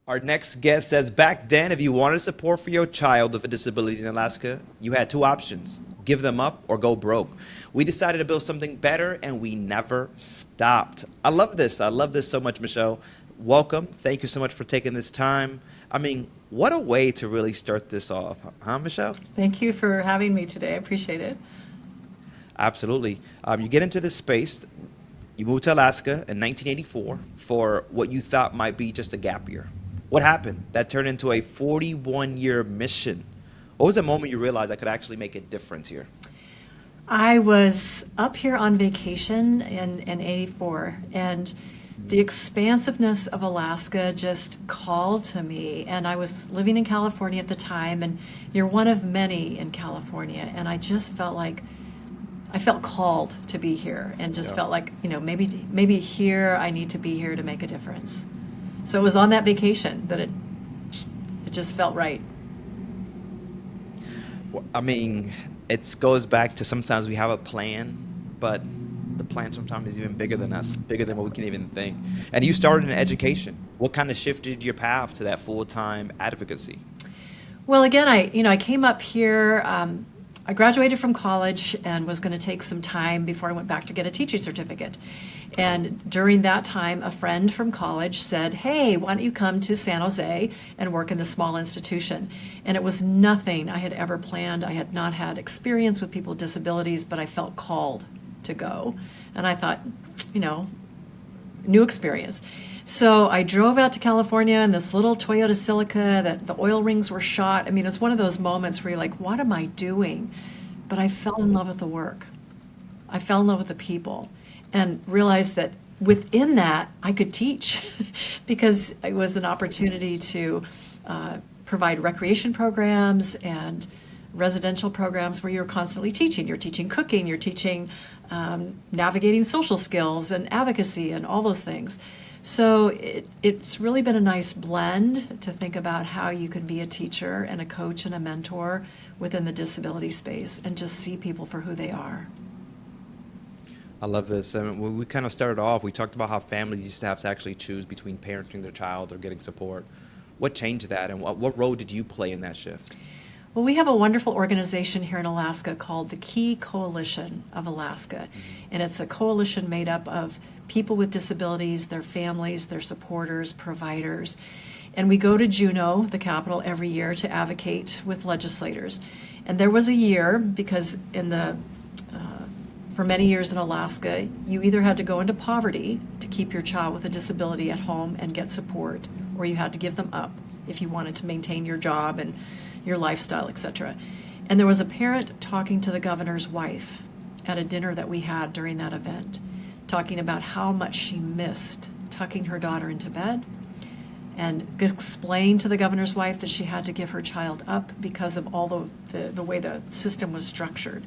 Our next guest says back then, if you wanted support for your child with a disability in Alaska, you had two options: give them up or go broke. We decided to build something better and we never stopped. I love this. I love this so much, Michelle. Welcome. Thank you so much for taking this time. I mean, what a way to really start this off, huh, Michelle? Thank you for having me today. I appreciate it. Absolutely. You get into this space, you moved to Alaska in 1984 for what you thought might be just a gap year. What happened? That turned into a 41-year mission. What was the moment you realized I could actually make a difference here? I was up here on vacation in 84, and the expansiveness of Alaska just called to me. And I was living in California at the time, and you're one of many in California. And I just felt like I felt called to be here, and just Yeah. felt like, maybe here I need to be here to make a difference. So it was on that vacation that it just felt right. I mean, it goes back to sometimes we have a plan, but the plan sometimes is even bigger than us, bigger than what we can even think. And you started in education. What kind of shifted your path to that full-time advocacy? Well, again, I came up here. I graduated from college and was going to take some time before I went back to get a teaching certificate. And during that time, a friend from college said, "Hey, why don't you come to San Jose and work in the small institution?" And it was nothing I had ever planned. I had not had experience with people with disabilities, but I felt called to go. And I thought, new experience. So I drove out to California in this little Toyota Celica that the oil rings were shot. I mean, it's one of those moments where you're like, what am I doing? But I fell in love with the work. I fell in love with the people and realized that within that I could teach because it was an opportunity to provide recreation programs and residential programs where you're constantly teaching. You're teaching cooking, you're teaching navigating social skills and advocacy and all those things. So it's really been a nice blend to think about how you can be a teacher and a coach and a mentor within the disability space and just see people for who they are. I love this. And when we kind of started off, we talked about how families used to have to actually choose between parenting their child or getting support. What changed that, and what role did you play in that shift? Well, we have a wonderful organization here in Alaska called the Key Coalition of Alaska. And it's a coalition made up of people with disabilities, their families, their supporters, providers. And we go to Juneau, the capital, every year to advocate with legislators. And there was a year, because for many years in Alaska, you either had to go into poverty to keep your child with a disability at home and get support, or you had to give them up if you wanted to maintain your job and your lifestyle, etc. And there was a parent talking to the governor's wife at a dinner that we had during that event, talking about how much she missed tucking her daughter into bed, and explained to the governor's wife that she had to give her child up because of all the way the system was structured.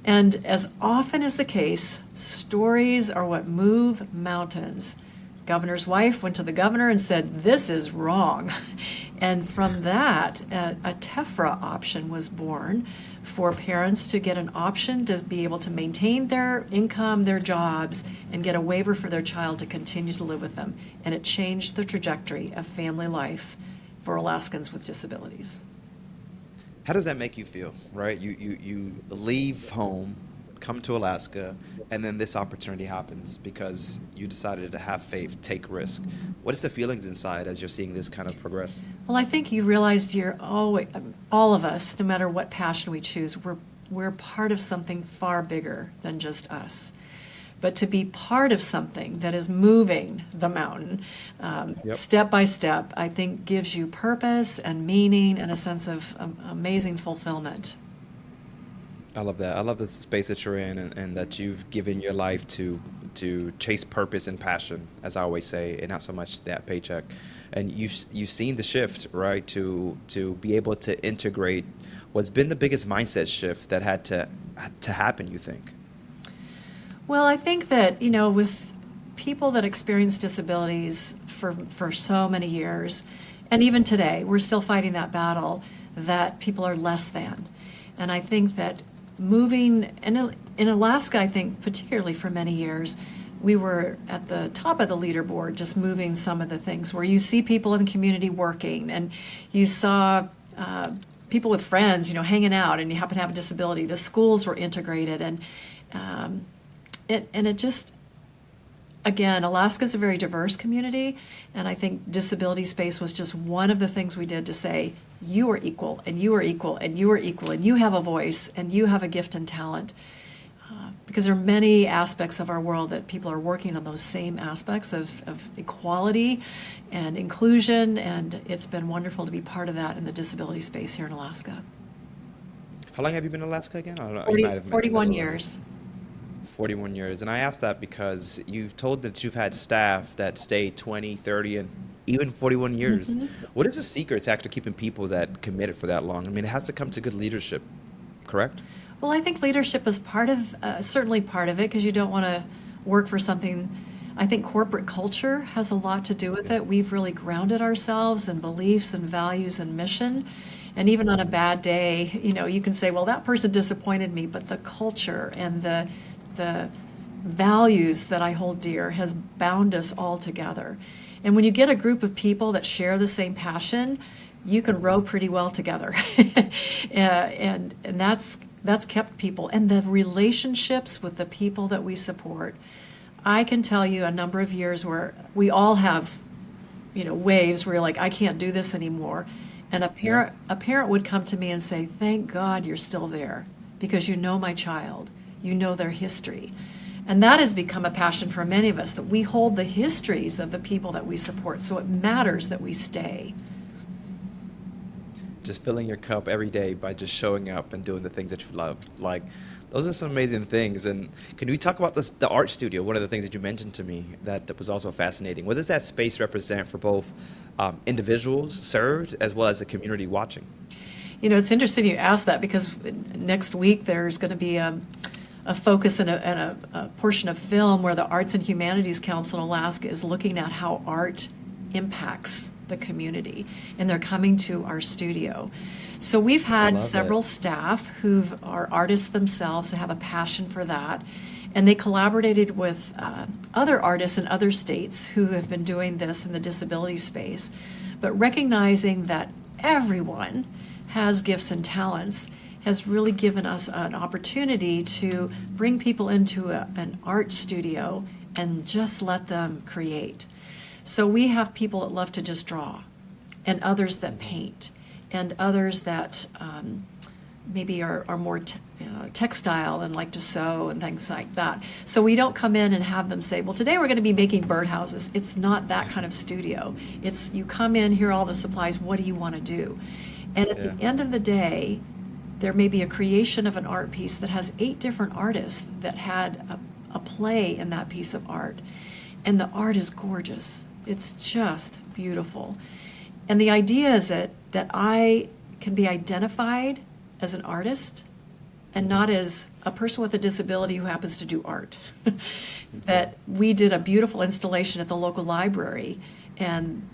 And as often is the case, stories are what move mountains. Governor's wife went to the governor and said, "This is wrong." And from that, a TEFRA option was born for parents to get an option to be able to maintain their income, their jobs, and get a waiver for their child to continue to live with them. And it changed the trajectory of family life for Alaskans with disabilities. How does that make you feel, right? You leave home, come to Alaska, and then this opportunity happens because you decided to have faith, take risk. What is the feelings inside as you're seeing this kind of progress? Well, I think you realized all of us, no matter what passion we choose, we're part of something far bigger than just us. But to be part of something that is moving the mountain step by step, I think gives you purpose and meaning and a sense of amazing fulfillment. I love that. I love the space that you're in, and that you've given your life to chase purpose and passion, as I always say, and not so much that paycheck. And you've seen the shift, right, to be able to integrate what's been the biggest mindset shift that had to happen, you think? Well, I think that, with people that experience disabilities for so many years, and even today, we're still fighting that battle that people are less than. And I think that moving in Alaska, I think particularly for many years, we were at the top of the leaderboard, just moving some of the things where you see people in the community working, and you saw people with friends, hanging out, and you happen to have a disability. The schools were integrated, and it just, again, Alaska's a very diverse community, and I think disability space was just one of the things we did to say, you are equal, and you are equal, and you are equal, and you have a voice, and you have a gift and talent. Because there are many aspects of our world that people are working on those same aspects of equality and inclusion, and it's been wonderful to be part of that in the disability space here in Alaska. How long have you been in Alaska again? I don't know. You might have mentioned that 41 already. years. 41 years. And I asked that because you've told that you've had staff that stayed 20, 30, and even 41 years. What is the secret to actually keeping people that committed for that long? I mean, it has to come to good leadership, correct? Well, I think leadership is certainly part of it, because you don't want to work for something. I think corporate culture has a lot to do with it. We've really grounded ourselves in beliefs and values and mission. And even on a bad day, you can say, well, that person disappointed me, but the culture and the values that I hold dear has bound us all together. And when you get a group of people that share the same passion, you can row pretty well together. and that's kept people, and the relationships with the people that we support. I can tell you a number of years where we all have, waves where you're like, I can't do this anymore. And a parent would come to me and say, thank God you're still there, because you know my child, you know their history. And that has become a passion for many of us, that we hold the histories of the people that we support, so it matters that we stay. Just filling your cup every day by just showing up and doing the things that you love. Like, those are some amazing things. And can we talk about the art studio? One of the things that you mentioned to me that was also fascinating. What does that space represent for both individuals served as well as the community watching? It's interesting you ask that, because next week there's going to be a focus and a portion of film where the Arts and Humanities Council in Alaska is looking at how art impacts the community, and they're coming to our studio. So we've had several staff who are artists themselves, that have a passion for that, and they collaborated with other artists in other states who have been doing this in the disability space. But recognizing that everyone has gifts and talents has really given us an opportunity to bring people into an art studio and just let them create. So we have people that love to just draw, and others that paint, and others that maybe are more textile and like to sew and things like that. So we don't come in and have them say, well, today we're going to be making birdhouses. It's not that kind of studio. It's, you come in, here are all the supplies, what do you want to do? And at the end of the day, there may be a creation of an art piece that has 8 different artists that had a play in that piece of art. And the art is gorgeous. It's just beautiful. And the idea is that I can be identified as an artist and not as a person with a disability who happens to do art. That we did a beautiful installation at the local library, and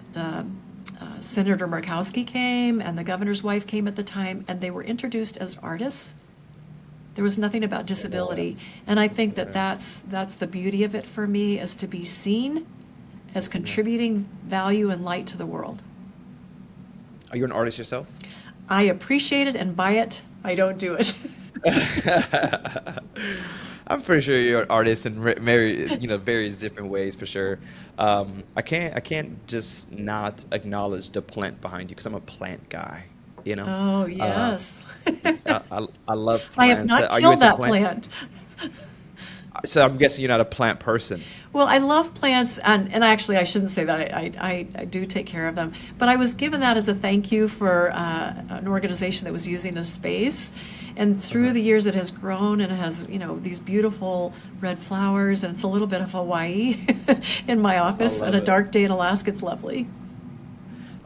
Senator Murkowski came, and the governor's wife came at the time, and they were introduced as artists. There was nothing about disability. And I think that's the beauty of it for me, is to be seen as contributing value and light to the world. Are you an artist yourself? I appreciate it and buy it. I don't do it. I'm pretty sure you're an artist in various different ways, for sure. I can't just not acknowledge the plant behind you, because I'm a plant guy. Oh, yes. I love plants. I have not Are you killed into that plants? plant. So I'm guessing you're not a plant person. Well, I love plants, and actually I shouldn't say that. I do take care of them. But I was given that as a thank you for an organization that was using a space. And through the years it has grown, and it has, these beautiful red flowers, and it's a little bit of Hawaii in my office. love On a it. dark day in Alaska, it's lovely.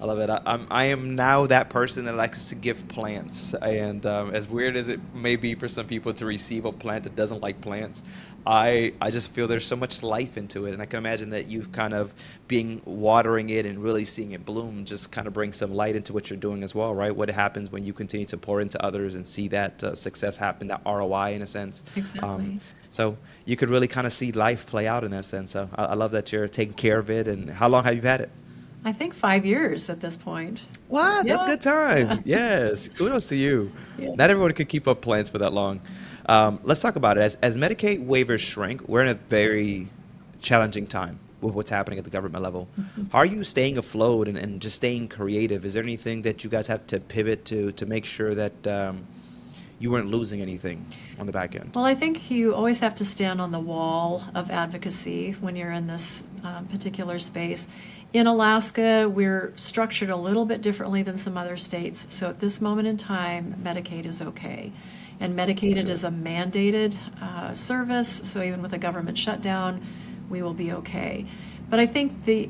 I love it. I am now that person that likes to give plants, and as weird as it may be for some people to receive a plant that doesn't like plants, I just feel there's so much life into it, and I can imagine that you kind of being watering it and really seeing it bloom just kind of brings some light into what you're doing as well, right? What happens when you continue to pour into others and see that success happen, that ROI in a sense. Um, Exactly. so you could really kind of see life play out in that sense. So I love that you're taking care of it. And how long have you had it? I think 5 years at this point. What? That's Yeah. good Yeah. time. Yes. Kudos to you. Yeah. Not everyone can keep up plans for that long. Let's talk about it. As Medicaid waivers shrink, we're in a very challenging time with what's happening at the government level. How are you staying afloat and just staying creative? Is there anything that you guys have to pivot to make sure that you weren't losing anything on the back end? Well, I think you always have to stand on the wall of advocacy when you're in this particular space. In Alaska, we're structured a little bit differently than some other states. So at this moment in time, Medicaid is okay. And Medicaid it is a mandated service, so even with a government shutdown, we will be okay. But I think the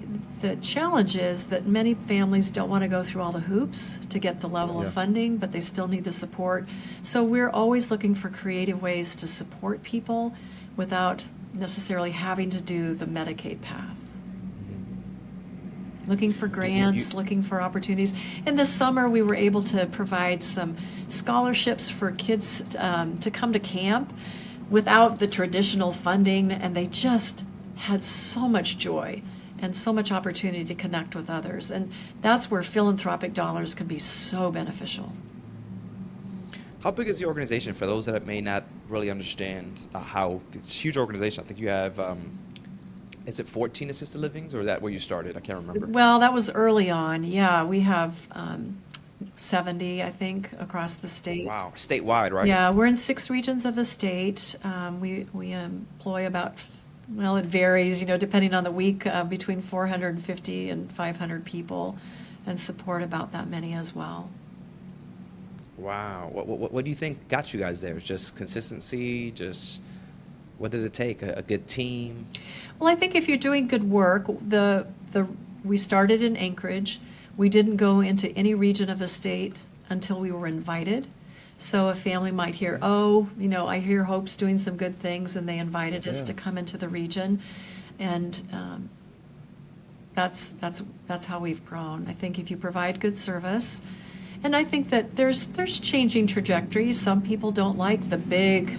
challenge is that many families don't want to go through all the hoops to get the level Yeah. of funding, but they still need the support. So we're always looking for creative ways to support people without necessarily having to do the Medicaid path. Looking for grants, looking for opportunities. And this summer, we were able to provide some scholarships for kids to come to camp without the traditional funding, and they just had so much joy and so much opportunity to connect with others. And that's where philanthropic dollars can be so beneficial. How big is the organization for those that may not really understand how it's a huge organization? I think you have, is it 14 assisted livings or is that where you started? I can't remember. Well, that was early on. Yeah, we have 70, I think, across the state. Wow. Statewide, right? Yeah, we're in 6 regions of the state. We employ about, well, it varies, depending on the week, between 450 and 500 people, and support about that many as well. Wow. What do you think got you guys there? Just consistency? Just what did it take? A good team? Well, I think if you're doing good work, we started in Anchorage. We didn't go into any region of the state until we were invited. So a family might hear, I hear Hope's doing some good things, and they invited us Yeah. to come into the region. And that's how we've grown. I think if you provide good service, and I think that there's changing trajectories. Some people don't like the big,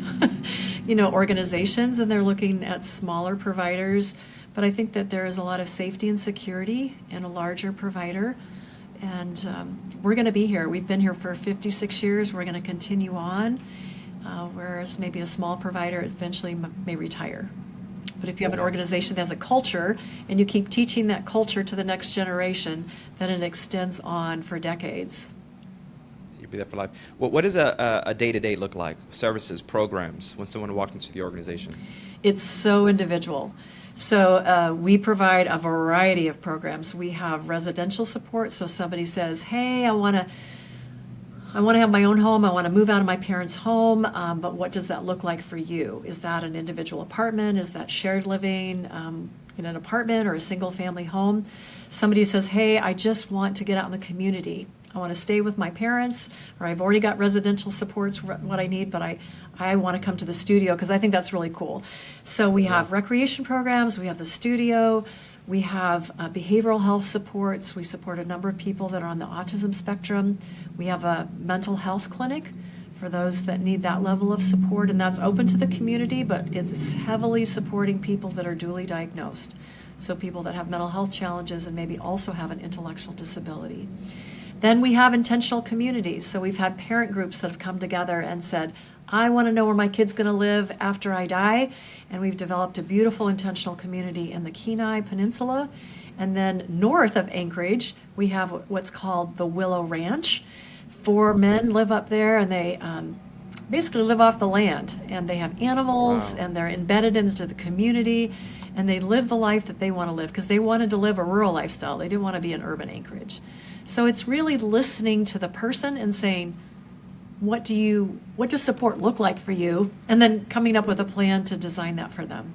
organizations, and they're looking at smaller providers. But I think that there is a lot of safety and security in a larger provider. And we're going to be here. We've been here for 56 years. We're going to continue on, whereas maybe a small provider eventually may retire. But if you have an organization that has a culture and you keep teaching that culture to the next generation, then it extends on for decades. You'll be there for life. What does a day-to-day look like? Services, programs, when someone walked into the organization? It's so individual. So we provide a variety of programs. We have residential support. So somebody says, hey, I want to have my own home. I want to move out of my parents' home. But what does that look like for you? Is that an individual apartment? Is that shared living in an apartment or a single family home? Somebody says, hey, I just want to get out in the community. I want to stay with my parents, or I've already got residential supports, what I need, but I want to come to the studio because I think that's really cool. So we have recreation programs, we have the studio, we have behavioral health supports, we support a number of people that are on the autism spectrum. We have a mental health clinic for those that need that level of support, and that's open to the community, but it's heavily supporting people that are dually diagnosed. So people that have mental health challenges and maybe also have an intellectual disability. Then we have intentional communities. So we've had parent groups that have come together and said, I want to know where my kid's going to live after I die. And we've developed a beautiful intentional community in the Kenai Peninsula. And then north of Anchorage, we have what's called the Willow Ranch. 4 men live up there, and they basically live off the land. And they have animals, Wow. and they're embedded into the community. And they live the life that they want to live because they wanted to live a rural lifestyle. They didn't want to be in urban Anchorage. So it's really listening to the person and saying, what does support look like for you? And then coming up with a plan to design that for them.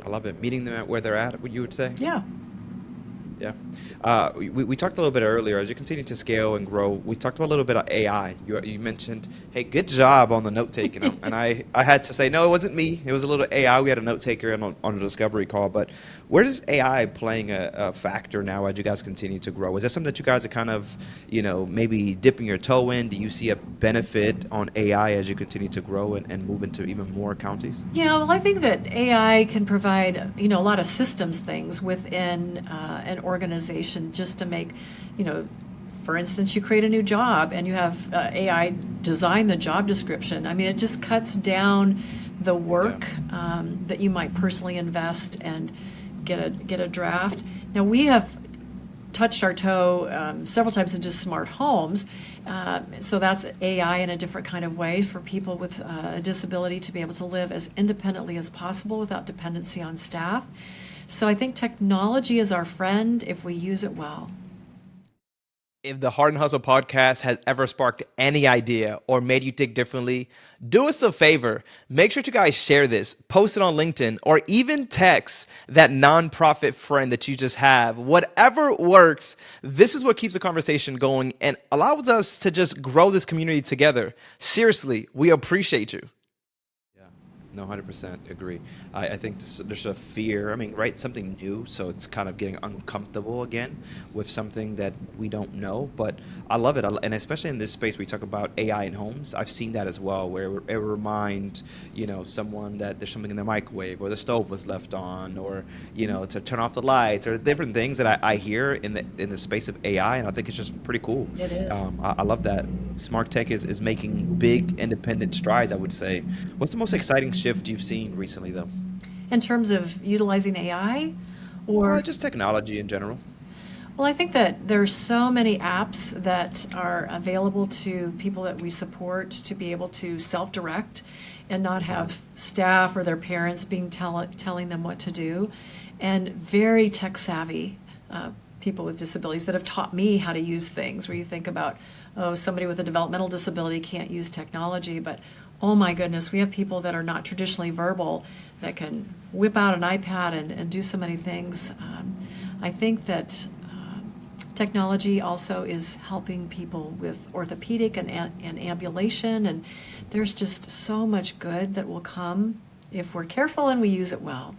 I love it. Meeting them at where they're at, what you would say? Yeah. Yeah. We talked a little bit earlier, as you continue to scale and grow, we talked about a little bit of AI. You mentioned, hey, good job on the note taking. And I had to say, no, it wasn't me. It was a little AI. We had a note taker on a discovery call. But where does AI playing a factor now as you guys continue to grow? Is that something that you guys are kind of, maybe dipping your toe in? Do you see a benefit on AI as you continue to grow and move into even more counties? Yeah, well, I think that AI can provide, a lot of systems things within an organization just to make, you know, for instance, you create a new job and you have AI design the job description. I mean, it just cuts down the Yeah. work that you might personally invest and get a draft. Now, we have touched our toe several times into smart homes. So that's AI in a different kind of way for people with a disability to be able to live as independently as possible without dependency on staff. So I think technology is our friend if we use it well. If the Heart and Hustle podcast has ever sparked any idea or made you think differently, do us a favor. Make sure you guys share this, post it on LinkedIn, or even text that nonprofit friend that you just have. Whatever works, this is what keeps the conversation going and allows us to just grow this community together. Seriously, we appreciate you. Yeah, no, 100% agree. I think there's a fear. I mean, right, something new, so it's kind of getting uncomfortable again with something that we don't know. But I love it, and especially in this space, we talk about AI in homes. I've seen that as well, where it will remind someone that there's something in the microwave or the stove was left on, or to turn off the lights, or different things that I hear in the space of AI, and I think it's just pretty cool. It is. I love that smart tech is making big independent strides, I would say. What's the most exciting shift you've seen recently, though? In terms of utilizing AI, or Just technology in general. well, I think that there's so many apps that are available to people that we support to be able to self-direct and not have staff or their parents being telling them what to do, and very tech savvy people with disabilities that have taught me how to use things. Where you think about, oh, somebody with a developmental disability can't use technology, but oh my goodness, we have people that are not traditionally verbal that can whip out an iPad and do so many things. I think that technology also is helping people with orthopedic and ambulation, and there's just so much good that will come if we're careful and we use it well.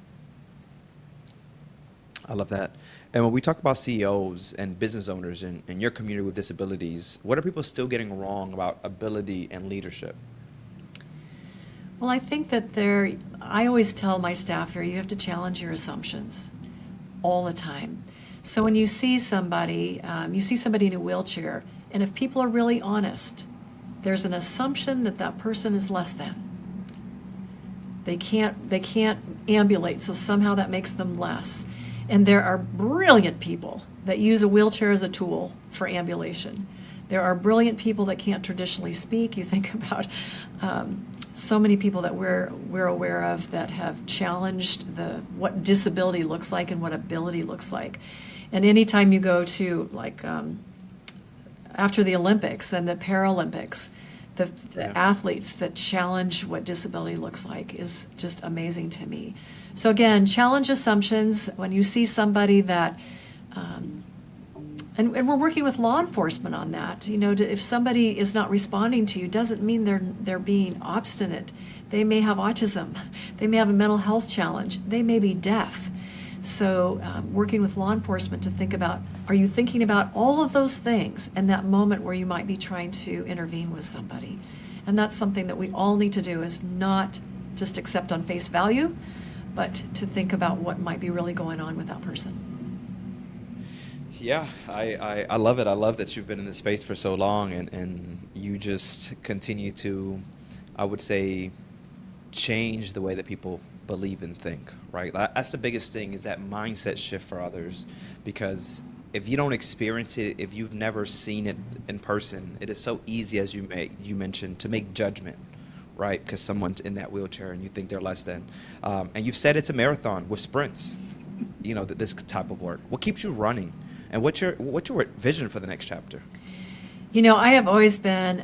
I love that. And when we talk about CEOs and business owners in your community with disabilities, what are people still getting wrong about ability and leadership? Well, I think that I always tell my staff here, you have to challenge your assumptions all the time. So when you see somebody in a wheelchair, and if people are really honest, there's an assumption that that person is less than. They can't ambulate, so somehow that makes them less. And there are brilliant people that use a wheelchair as a tool for ambulation. There are brilliant people that can't traditionally speak. You think about so many people that we're aware of that have challenged what disability looks like and what ability looks like. And anytime you go to after the Olympics and the Paralympics, the athletes that challenge what disability looks like is just amazing to me. So again, challenge assumptions. When you see somebody that, and we're working with law enforcement on that. If somebody is not responding to you, doesn't mean they're being obstinate. They may have autism. They may have a mental health challenge. They may be deaf. So working with law enforcement to think about, are you thinking about all of those things in that moment where you might be trying to intervene with somebody? And that's something that we all need to do, is not just accept on face value, but to think about what might be really going on with that person. Yeah, I love it. I love that you've been in this space for so long and you just continue to, I would say, change the way that people believe and think, right? That's the biggest thing, is that mindset shift for others. Because if you don't experience it, if you've never seen it in person, it is so easy, as you mentioned, to make judgment, right? Because someone's in that wheelchair and you think they're less than. And you've said it's a marathon with sprints, this type of work. What keeps you running? And what's your vision for the next chapter? I have always been,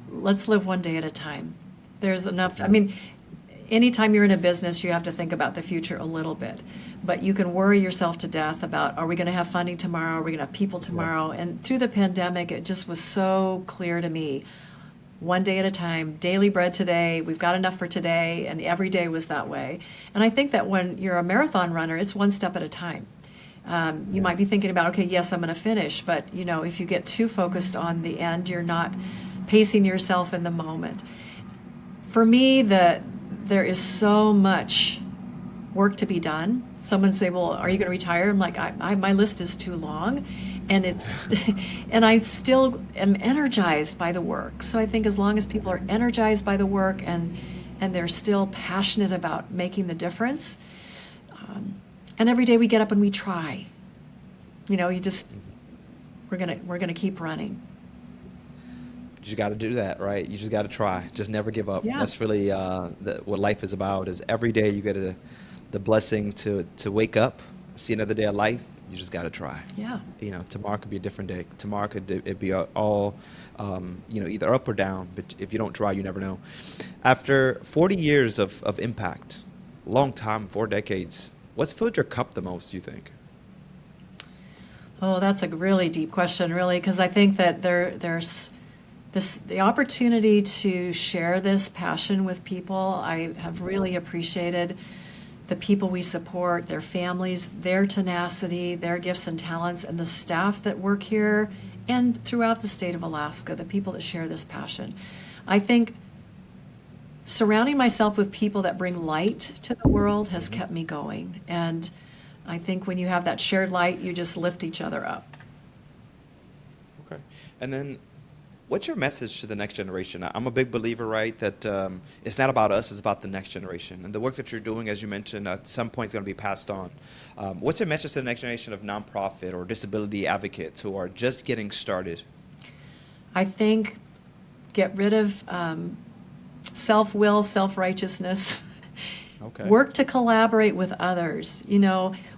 let's live one day at a time. There's enough. I mean, anytime you're in a business, you have to think about the future a little bit. But you can worry yourself to death about, are we going to have funding tomorrow? Are we going to have people tomorrow? And through the pandemic, it just was so clear to me. One day at a time, daily bread today, we've got enough for today, and every day was that way. And I think that when you're a marathon runner, it's one step at a time. You might be thinking about, okay, yes, I'm going to finish, but if you get too focused on the end, you're not pacing yourself in the moment. For me, there is so much work to be done. Someone say, well, are you going to retire? I'm like, my list is too long, and and I still am energized by the work. So I think as long as people are energized by the work and they're still passionate about making the difference, and every day we get up and we try. We're gonna keep running. You just got to do that, right? You just got to try. Just never give up. Yeah. That's really what life is about. Is every day you get the blessing to wake up, see another day of life. You just got to try. Yeah. Tomorrow could be a different day. Tomorrow it be all, either up or down. But if you don't try, you never know. After 40 years of impact, long time, 4 decades, what's filled your cup the most, you think? Oh, that's a really deep question, really, because I think that there's the opportunity to share this passion with people. I have really appreciated the people we support, their families, their tenacity, their gifts and talents, and the staff that work here and throughout the state of Alaska, the people that share this passion. I think surrounding myself with people that bring light to the world has kept me going. And I think when you have that shared light, you just lift each other up. Okay. And then what's your message to the next generation? I'm a big believer, right, that it's not about us, it's about the next generation. And the work that you're doing, as you mentioned, at some point is going to be passed on. What's your message to the next generation of nonprofit or disability advocates who are just getting started? I think get rid of self-will, self-righteousness. Okay. Work to collaborate with others.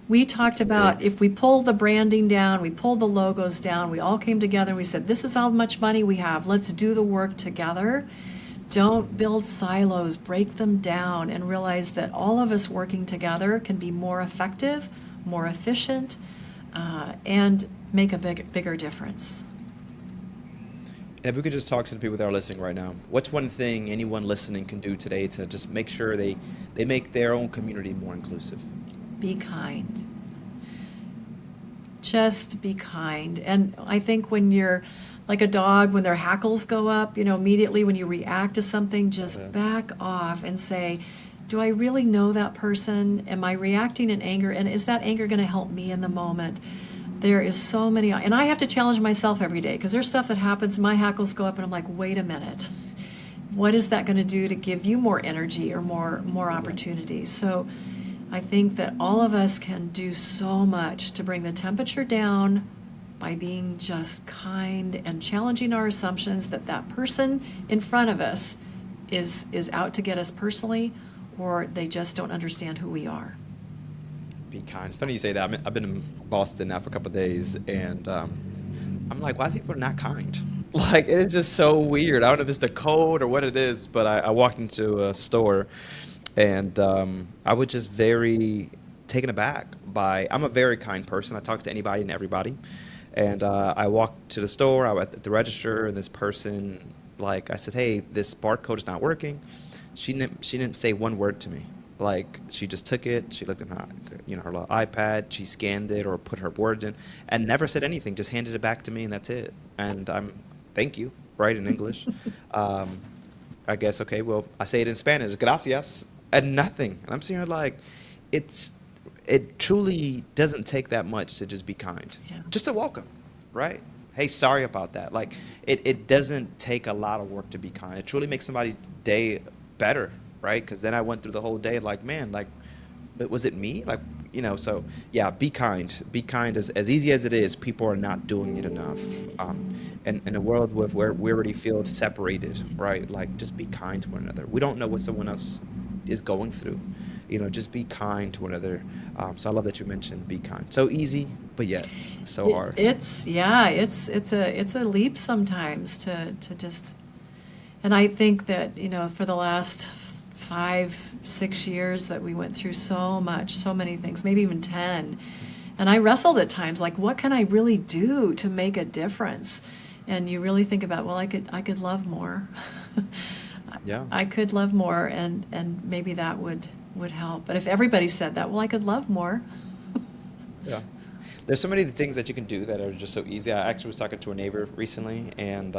We talked about if we pulled the branding down, we pulled the logos down, we all came together and we said, this is how much money we have. Let's do the work together. Don't build silos, break them down, and realize that all of us working together can be more effective, more efficient, and make a bigger difference. And if we could just talk to the people that are listening right now, what's one thing anyone listening can do today to just make sure they make their own community more inclusive? Be kind. Just be kind. And I think when you're like a dog, when their hackles go up, immediately when you react to something, just back off and say, do I really know that person? Am I reacting in anger? And is that anger going to help me in the moment? There is so many, and I have to challenge myself every day because there's stuff that happens, my hackles go up and I'm like, wait a minute. What is that going to do to give you more energy or more opportunities? So I think that all of us can do so much to bring the temperature down by being just kind and challenging our assumptions that that person in front of us is out to get us personally, or they just don't understand who we are. Be kind. It's funny you say that. I've been in Boston now for a couple of days, and I'm like, why people are not kind? Like, it is just so weird. I don't know if it's the code or what it is, but I walked into a store, and I was just very taken aback by, I'm a very kind person. I talk to anybody and everybody. And I walked to the store, I was at the register, and this person, like, I said, hey, this barcode is not working. She didn't say one word to me. Like, she just took it, she looked at her, her little iPad, she scanned it or put her word in, and never said anything, just handed it back to me, and that's it. And thank you, right, in English. I guess, okay, well, I say it in Spanish, gracias, and nothing. And I'm sitting here like, it truly doesn't take that much to just be kind. Yeah. Just a welcome, right? Hey, sorry about that. Like, it doesn't take a lot of work to be kind. It truly makes somebody's day better, right? Because then I went through the whole day like, man, like, was it me? Like, so yeah, be kind. Be kind. As easy as it is, people are not doing it enough. And in a world where we already feel separated, right? Like, just be kind to one another. We don't know what someone else is going through. Just be kind to one another. So I love that you mentioned be kind. So easy, but yet so hard. It's a leap sometimes to just, and I think that, for the last 5, 6 years that we went through so much, so many things, maybe even 10. And I wrestled at times, like, what can I really do to make a difference? And you really think about, well, I could love more. Yeah. I could love more, and maybe that would help. But if everybody said that, well, I could love more. Yeah. There's so many things that you can do that are just so easy. I actually was talking to a neighbor recently, and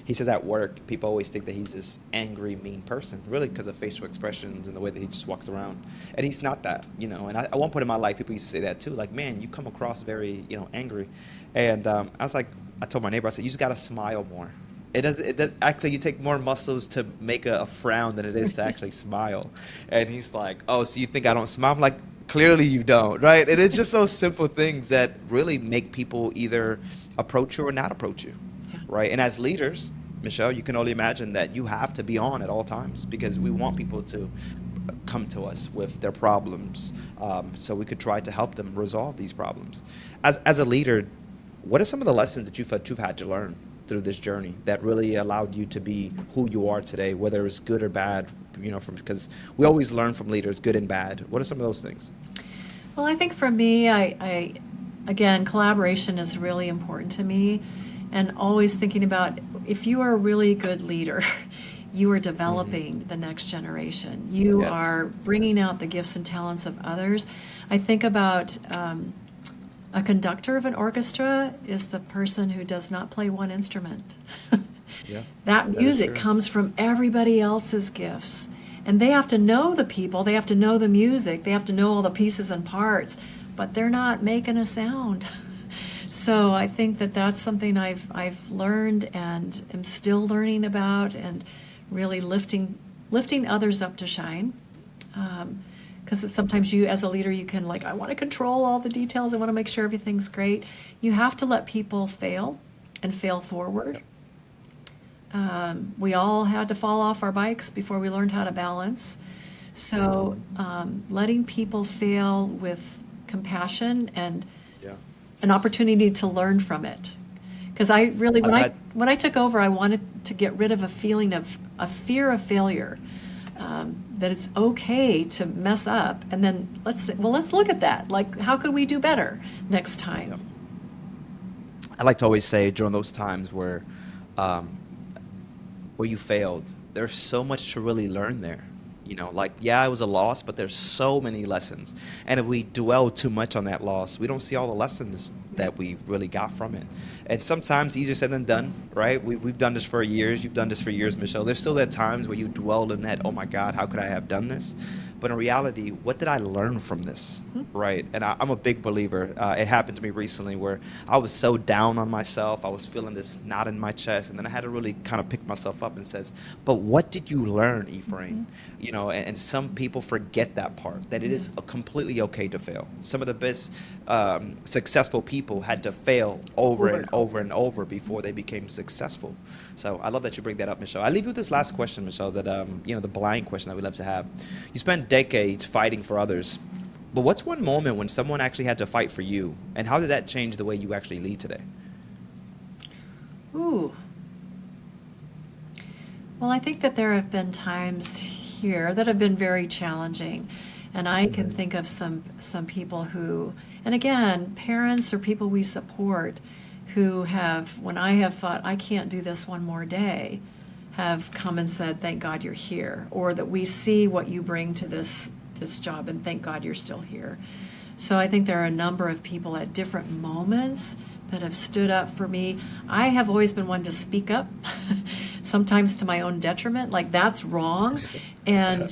he says at work, people always think that he's this angry, mean person, really because of facial expressions and the way that he just walks around. And he's not that, you know. And at one point in my life, people used to say that too, like, man, you come across very, you know, angry. And I was like, I told my neighbor, I said, you just got to smile more. Actually, you take more muscles to make a frown than it is to actually smile. And he's like, oh, so you think I don't smile? I'm like, clearly you don't, right? And it's just those simple things that really make people either approach you or not approach you, Yeah. right? And as leaders, Michelle, you can only imagine that you have to be on at all times because we want people to come to us with their problems, so we could try to help them resolve these problems. As a leader, what are some of the lessons that you've had to learn through this journey that really allowed you to be who you are today, whether it's good or bad, you know, because we always learn from leaders, good and bad. What are some of those things? Well, I think for me, again, collaboration is really important to me, and always thinking about if you are a really good leader, you are developing the next generation. You Yes. are bringing out the gifts and talents of others. I think about a conductor of an orchestra is the person who does not play one instrument. Yeah. That That is music true. comes from everybody else's gifts. And they have to know the people, they have to know the music, they have to know all the pieces and parts, but they're not making a sound. So I think that that's something I've learned and am still learning about, and really lifting others up to shine. Because sometimes you, as a leader, you can, like, I want to control all the details, I want to make sure everything's great. You have to let people fail and fail forward. We all had to fall off our bikes before we learned how to balance. So letting people fail with compassion and Yeah. an opportunity to learn from it. Because I really, I've had when I took over, I wanted to get rid of a feeling of a fear of failure. That it's okay to mess up, and then let's look at that. Like, how could we do better next time? I like to always say during those times um, where you failed, there's so much to really learn there. You know, like, yeah, it was a loss, but there's so many lessons. And if we dwell too much on that loss, we don't see all the lessons that we really got from it. And sometimes easier said than done, right? We've done this for years. You've done this for years, Michelle. There's still that times where you dwell in that, oh my God, how could I have done this? But in reality, what did I learn from this? Right. And I'm a big believer. It happened to me recently where I was so down on myself. I was feeling this knot in my chest. And then I had to really kind of pick myself up and says, but what did you learn, Efrain? You know, and some people forget that part, that it is completely okay to fail. Some of the best successful people had to fail over and over and over before they became successful. So I love that you bring that up, Michelle. I leave you with this last question, Michelle, that, you know, the blind question that we love to have. You spent decades fighting for others, but what's one moment when someone actually had to fight for you, and how did that change the way you actually lead today? Ooh. Well, I think that there have been times here that have been very challenging. And I can think of some people who, and again, parents or people we support who have, when I have thought, I can't do this one more day, have come and said, thank God you're here, or that we see what you bring to this job, and thank God you're still here. So I think there are a number of people at different moments that have stood up for me. I have always been one to speak up, sometimes to my own detriment, like that's wrong. And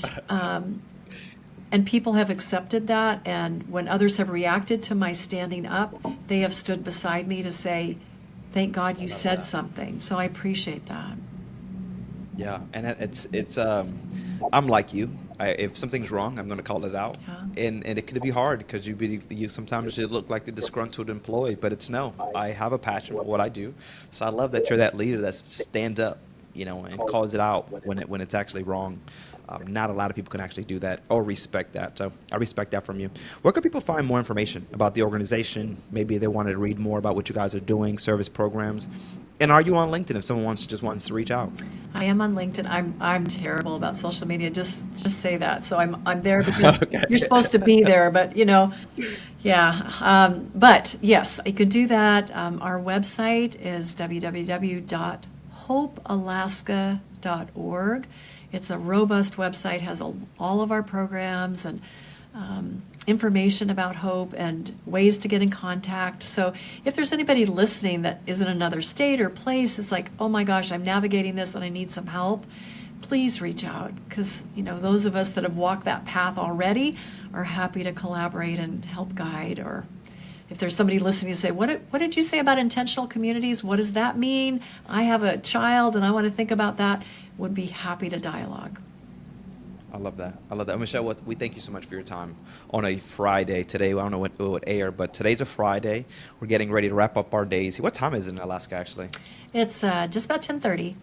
people have accepted that. And when others have reacted to my standing up, they have stood beside me to say, thank God you said that. something. So I appreciate that. Yeah, and it's I'm like you. If something's wrong, I'm going to call it out, Yeah. and it can be hard because you sometimes you look like the disgruntled employee, but it's no. I have a passion for what I do, so I love that you're that leader that stands up and calls it out when it's actually wrong. Not a lot of people can actually do that or respect that. So I respect that from you. Where can people find more information about the organization? Maybe they wanted to read more about what you guys are doing, service programs. And are you on LinkedIn if someone wants to reach out? I am on LinkedIn. I'm terrible about social media. Just say that. So I'm there because Okay. you're supposed to be there, but yeah. But yes, you could do that. Our website is www.hopealaska.org. It's a robust website, has all of our programs and information about Hope and ways to get in contact. So if there's anybody listening that is in another state or place, it's like, oh my gosh, I'm navigating this and I need some help, please reach out, because those of us that have walked that path already are happy to collaborate and help guide. Or if there's somebody listening to say, what did you say about intentional communities? What does that mean? I have a child and I want to think about that. Would be happy to dialogue. I love that. Michelle, we thank you so much for your time on a Friday today. I don't know when it would air, but today's a Friday. We're getting ready to wrap up our days. What time is it in Alaska, actually? It's just about 10:30.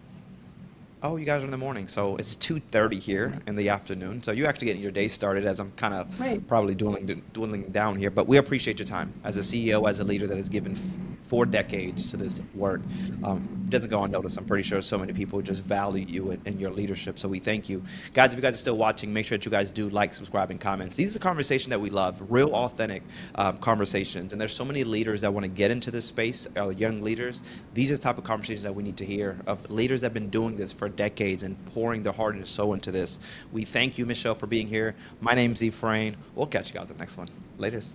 Oh, you guys are in the morning, so it's 2:30 here in the afternoon. So you actually getting your day started as I'm kind of Right. probably dwindling down here. But we appreciate your time as a CEO, as a leader that has given 4 decades to this work. It doesn't go unnoticed. I'm pretty sure so many people just value you and your leadership. So we thank you, guys. If you guys are still watching, make sure that you guys do like, subscribe, and comments. These are the conversations that we love, real, authentic conversations. And there's so many leaders that want to get into this space, young leaders. These are the type of conversations that we need to hear of leaders that have been doing this for decades and pouring their heart and soul into this. We thank you, Michelle, for being here. My name's Efrain. We'll catch you guys in the next one. Laters.